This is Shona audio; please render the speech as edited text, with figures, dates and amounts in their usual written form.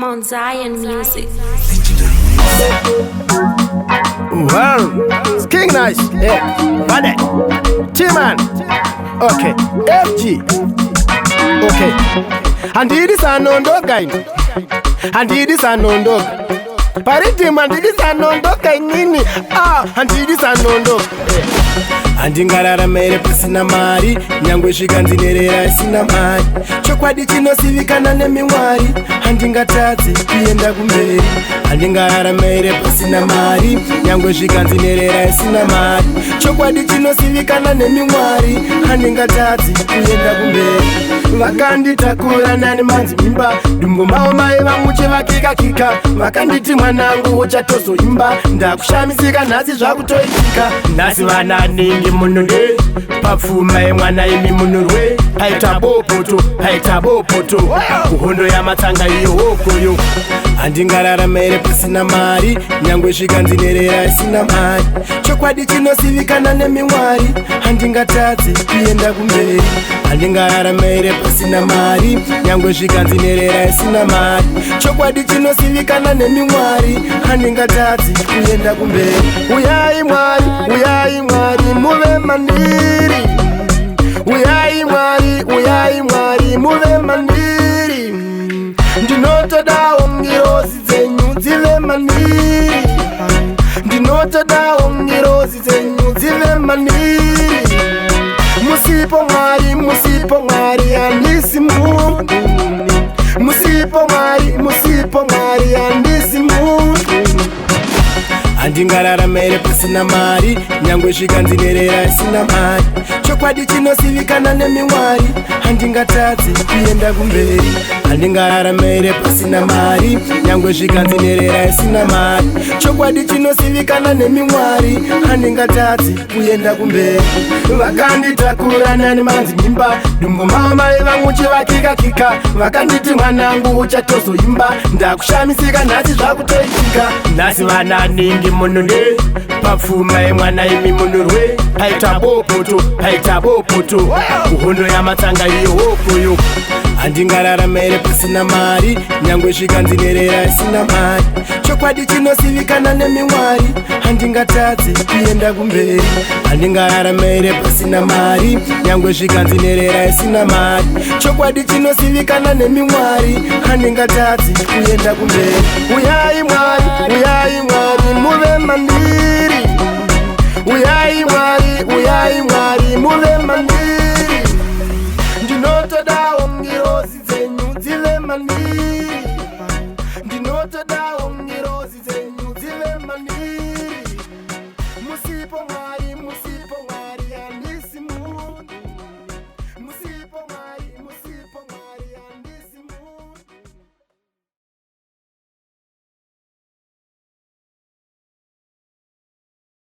Mount Zion Music. Well, it's King Nice, yeah, Bade, T-Man, okay, FG, okay, and this is an dog guy, and this is an dog, Riddim and this is an dog guy, and this is an dog, andingarara mere pasina mari nyangwe zvikanzinerera isina mari chokwadi chinosivikana nemimwari handingatadzi kuenda kumberi andingarara mere pasina mari nyangwe zvikanzinerera isina mari chokwadi chinosivikana nemimwari handingatadzi kuenda kumberi vakanditakura nani manzi mimba dumbu mao mai vamuche vakikakika vakanditi mwanangu uchatozoimba ndakushamisika nhasi zvakutoitika nhasi vananingi mununde papfuma yemwana imi munurwe aita bopoto kuhondo yamatsanga iyo wokoyo handingarara mere pasina mari nyangwe zvikanzinerera isina mari chokwadi chinosivikana nemimwari handingatadzi kuenda kumberi handingarara mere pasina mari nyangwe zvikanzinerera isina mari chokwadi chinosivikana nemimwari handingatadzi kuenda kumberi uyai mwari muve mandiri uyai mwari muve mandiri ndinotodawo ngirozi dzenyu dzive mandiri ndinotodawo ngirozi dzenyu dzive mandiri musipo mwari handisi munhu musipo mwari handisi munhu handingarara mere pasina mari nyangwe zvikanzinerera isina mari chokwadi chinosivikana nemimwari handingatadzi kuenda kumberi handingarara mere pasina mari nyangwe zvikanzinerera isina mari chokwadi chinosivikana nemimwari handingatadzi kuenda kumberi vakanditakura nani manzi mimba dumbu mamai vamuche vakikakika vakanditi mwanangu uchatozoimba ndakushamisika nhasi zvakutoitika nhasi vananingi mununde papfuma yemwana imi munurwe aita bopoto kuhondo yamatsanga iyo wokoyo handingarara mere pasina mari nyangwe zvikanzinerera isina mari chokwadi chinosivikana nemimwari handingatadzi kuenda kumberi handingarara mere pasina mari nyangwe zvikanzinerera isina mari chokwadi chinosivikana nemimwari handingatadzi kuenda kumberi uyai mwari muve mandiri uyai